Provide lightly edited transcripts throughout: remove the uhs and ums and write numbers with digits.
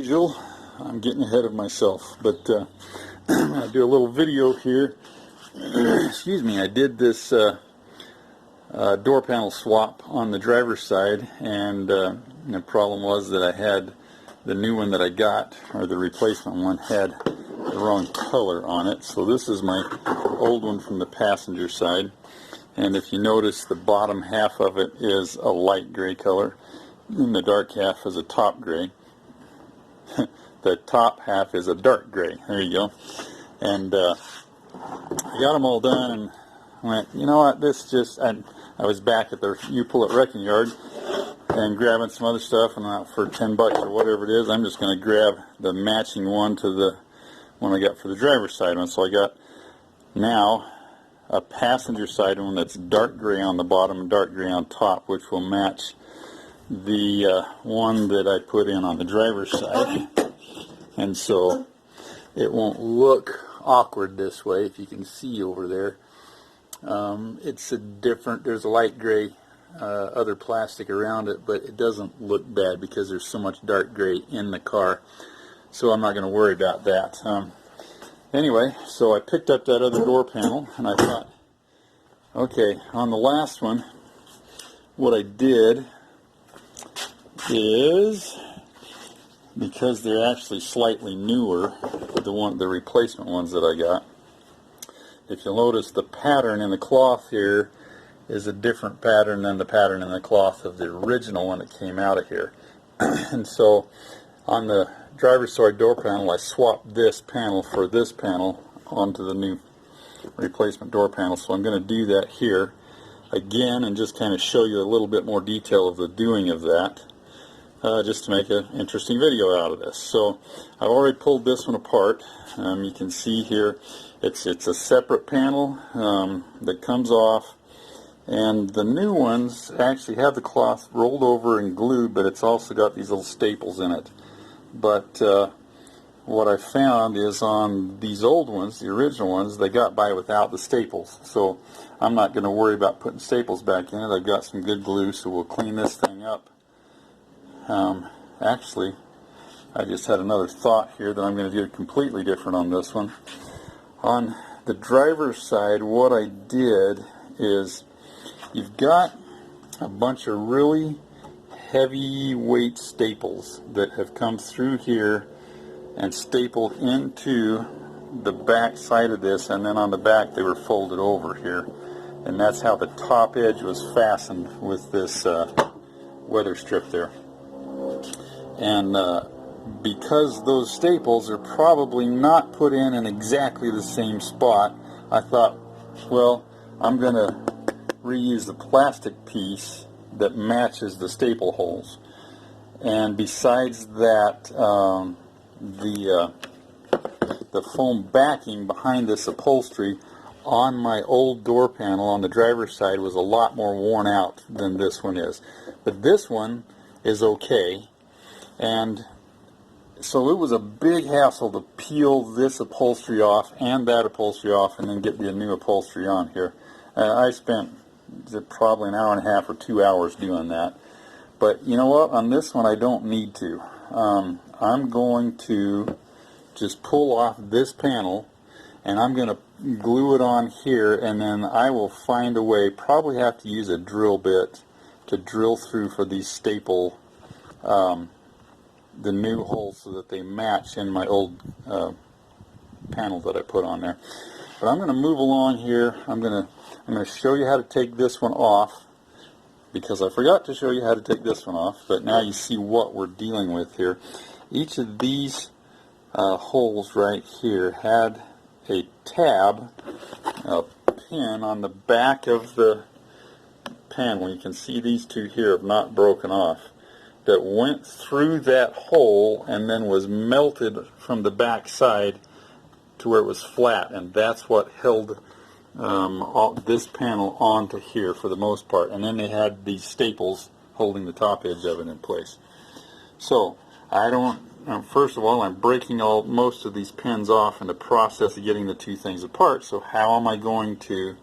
Usual, I'm getting ahead of myself, but I'm going to do a little video here. Excuse me, I did this door panel swap on the driver's side, and the problem was that I had the new one that I got, or the replacement one, had the wrong color on it. So this is my old one from the passenger side, and if you notice, the bottom half of it is a light gray color, and the dark half is a top gray. The top half is a dark gray. There you go. And I got them all done and went, you know what, this just, I was back at the U-Pull-It wrecking yard and grabbing some other stuff, and for $10 or whatever it is, I'm just going to grab the matching one to the one I got for the driver's side one. So I got now a passenger side one that's dark gray on the bottom and dark gray on top, which will match the one that I put in on the driver's side, and so it won't look awkward this way. If you can see over there, it's a different, there's a light gray other plastic around it, but it doesn't look bad because there's so much dark gray in the car, so I'm not going to worry about that. Anyway, so I picked up that other door panel and I thought, okay, on the last one, what I did is, because they're actually slightly newer, the replacement ones that I got, if you'll notice, the pattern in the cloth here is a different pattern than the pattern in the cloth of the original one that came out of here. And so on the driver's side door panel, I swapped this panel for this panel onto the new replacement door panel. So I'm going to do that here again and just kind of show you a little bit more detail of the doing of that. Just to make an interesting video out of this. So I've already pulled this one apart. You can see here it's a separate panel that comes off, and the new ones actually have the cloth rolled over and glued, but it's also got these little staples in it. But what I found is on these old ones, the original ones, they got by without the staples. So I'm not going to worry about putting staples back in it. I've got some good glue, so we'll clean this thing up. Actually, I just had another thought here that I'm going to do completely different on this one. On the driver's side, what I did is, you've got a bunch of really heavyweight staples that have come through here and stapled into the back side of this, and then on the back they were folded over here, and that's how the top edge was fastened with this weather strip there. And because those staples are probably not put in exactly the same spot, I thought, well, I'm going to reuse the plastic piece that matches the staple holes. And besides that, the foam backing behind this upholstery on my old door panel on the driver's side was a lot more worn out than this one is. But this one is okay, and so it was a big hassle to peel this upholstery off and that upholstery off and then get the new upholstery on here. I spent probably an hour and a half or 2 hours doing that, but you know what, on this one I don't need to. I'm going to just pull off this panel and I'm going to glue it on here, and then I will find a way, probably have to use a drill bit to drill through for these staple, the new holes, so that they match in my old panel that I put on there. But I'm going to move along here. I'm going to show you how to take this one off, because I forgot to show you how to take this one off, but now you see what we're dealing with here. Each of these holes right here had a tab, a pin on the back of the panel. You can see these two here have not broken off, that went through that hole and then was melted from the back side to where it was flat, and that's what held this panel onto here for the most part. And then they had these staples holding the top edge of it in place. So first of all, I'm breaking most of these pins off in the process of getting the two things apart. So how am I going to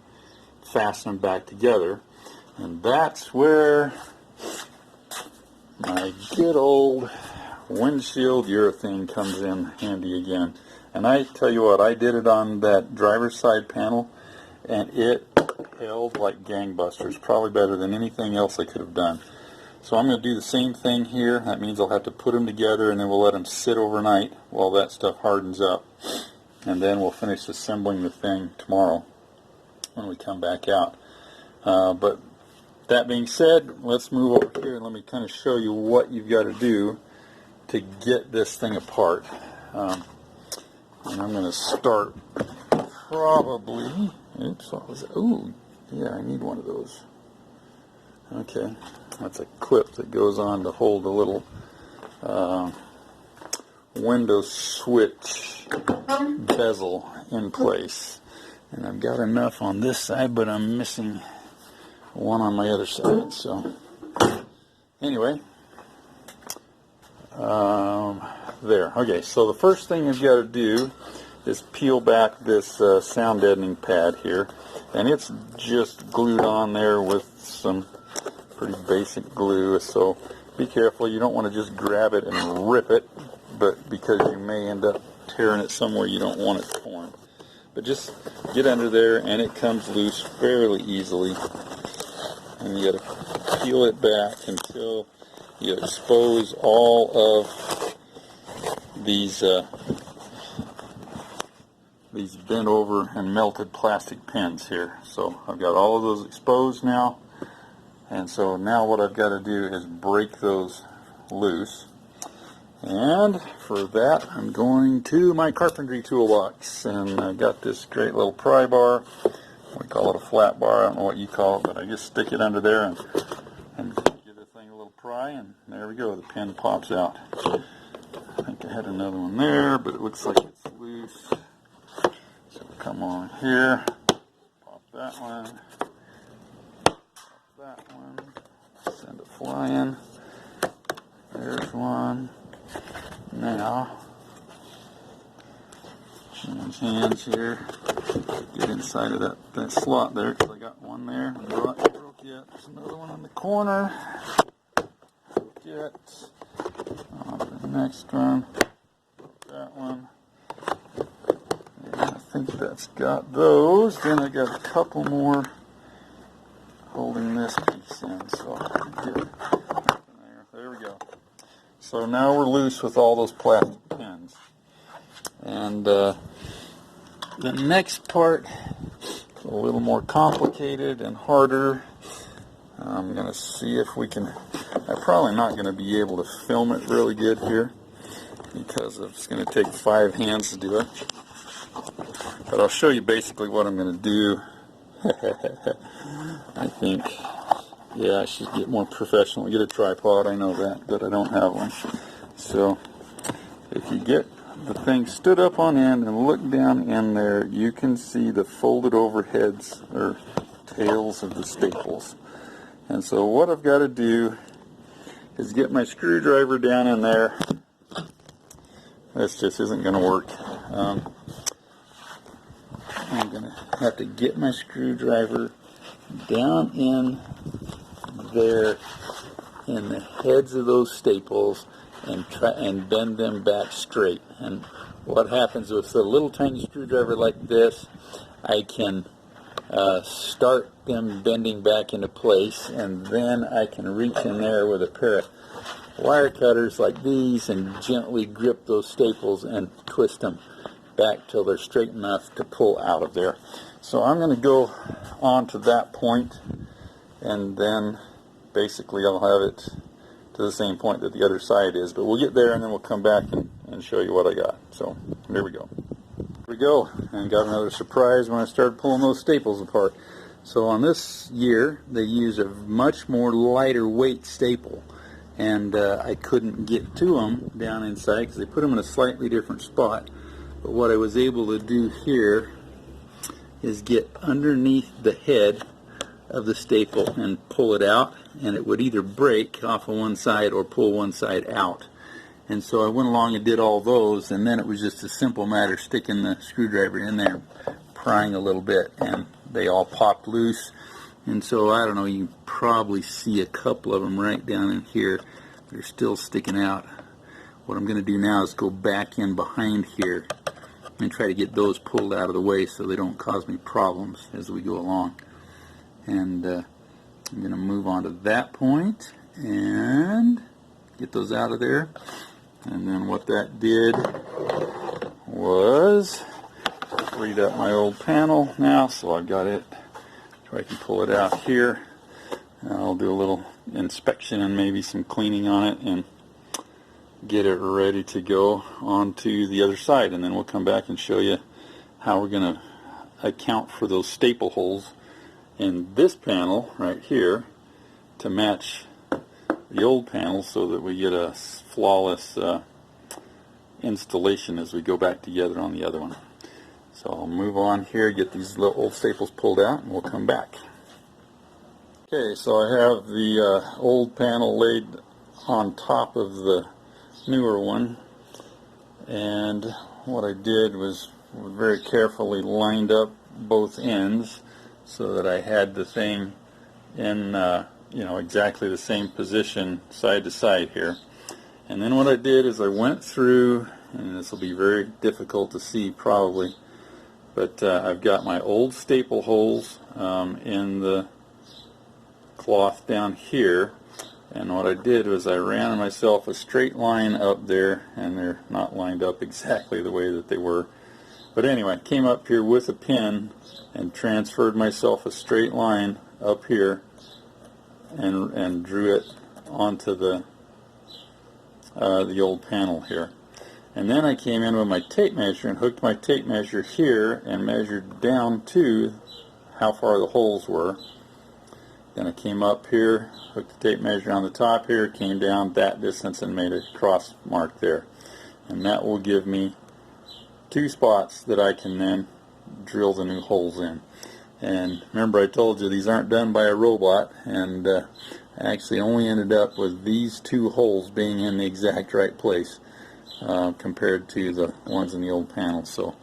fasten them back together? And that's where my good old windshield urethane comes in handy again. And I tell you what, I did it on that driver's side panel, and it held like gangbusters, probably better than anything else I could have done. So I'm going to do the same thing here. That means I'll have to put them together, and then we'll let them sit overnight while that stuff hardens up. And then we'll finish assembling the thing tomorrow when we come back out. But that being said, let's move over here and let me kind of show you what you've got to do to get this thing apart. And I'm going to start probably, oops, what was it? Ooh, yeah, I need one of those. Okay, that's a clip that goes on to hold a little window switch bezel in place. And I've got enough on this side, but I'm missing one on my other side. So anyway, there. Okay, so the first thing you've got to do is peel back this sound deadening pad here, and it's just glued on there with some pretty basic glue, so be careful. You don't want to just grab it and rip it, but because you may end up tearing it somewhere you don't want it torn. But just get under there and it comes loose fairly easily, and you got to peel it back until you expose all of these bent over and melted plastic pins here. So I've got all of those exposed now, and so now what I've got to do is break those loose. And for that, I'm going to my carpentry toolbox, and I got this great little pry bar. We call it a flat bar. I don't know what you call it, but I just stick it under there and give the thing a little pry, and there we go. The pin pops out. I think I had another one there, but it looks like it's loose. So come on here, pop that one, pop that one, send it flying. There's one. Now, change hands here. Get inside of that slot there, because I got one there. Not broke yet. There's another one in the corner. Broke yet. On to the next one. Broke that one. And I think that's got those. Then I got a couple more holding this piece in. So I'll get it. There we go. So now we're loose with all those plastic pins. And the next part is a little more complicated and harder. I'm going to see if we can, I'm probably not going to be able to film it really good here because it's going to take 5 hands to do it. But I'll show you basically what I'm going to do. I think, yeah, I should get more professional. Get a tripod, I know that, but I don't have one. So if you get the thing stood up on end and look down in there, you can see the folded over heads or tails of the staples. And so what I've got to do is get my screwdriver down in there. This just isn't going to work. I'm going to have to get my screwdriver down in there in the heads of those staples and try and bend them back straight. And what happens with a little tiny screwdriver like this, I can start them bending back into place, and then I can reach in there with a pair of wire cutters like these and gently grip those staples and twist them back till they're straight enough to pull out of there. So I'm going to go on to that point, and then basically I'll have it to the same point that the other side is, but we'll get there and then we'll come back and show you what I got. So there we go. Here we go, and got another surprise when I started pulling those staples apart. So on this year they use a much more lighter weight staple, and I couldn't get to them down inside because they put them in a slightly different spot. But what I was able to do here is get underneath the head of the staple and pull it out, and it would either break off of one side or pull one side out. And so I went along and did all those, and then it was just a simple matter of sticking the screwdriver in there, prying a little bit, and they all popped loose. And so I don't know, you probably see a couple of them right down in here. They're still sticking out. what I'm going to do now is go back in behind here and try to get those pulled out of the way so they don't cause me problems as we go along. And I'm going to move on to that point and get those out of there. And then what that did was freed up my old panel now, so I've got it, so I can pull it out here. I'll do a little inspection and maybe some cleaning on it and get it ready to go onto the other side, and then we'll come back and show you how we're going to account for those staple holes in this panel right here to match the old panel so that we get a flawless installation as we go back together on the other one. So I'll move on here, get these little old staples pulled out, and we'll come back. Okay, so I have the old panel laid on top of the newer one, and what I did was very carefully lined up both ends so that I had the thing in exactly the same position side to side here. And then what I did is I went through, and this will be very difficult to see probably, but I've got my old staple holes in the cloth down here, and what I did was I ran myself a straight line up there, and they're not lined up exactly the way that they were, but anyway, I came up here with a pin and transferred myself a straight line up here and drew it onto the old panel here. And then I came in with my tape measure and hooked my tape measure here and measured down to how far the holes were. Then I came up here, hooked the tape measure on the top here, came down that distance and made a cross mark there. And that will give me two spots that I can then drill the new holes in. And remember, I told you these aren't done by a robot, and I actually only ended up with these two holes being in the exact right place compared to the ones in the old panel. So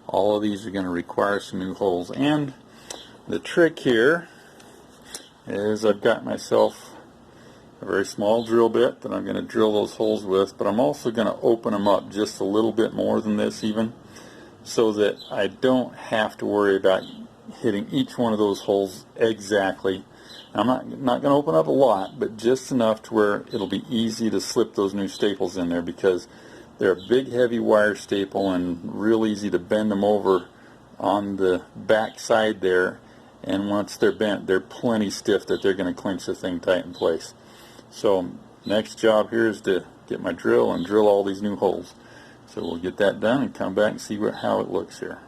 all of these are going to require some new holes. And the trick here is I've got myself a very small drill bit that I'm going to drill those holes with, but I'm also going to open them up just a little bit more than this even, so that I don't have to worry about hitting each one of those holes exactly. I'm not going to open up a lot, but just enough to where it'll be easy to slip those new staples in there, because they're a big heavy wire staple and real easy to bend them over on the back side there, and once they're bent they're plenty stiff that they're going to clinch the thing tight in place. So next job here is to get my drill and drill all these new holes. So we'll get that done and come back and see how it looks here.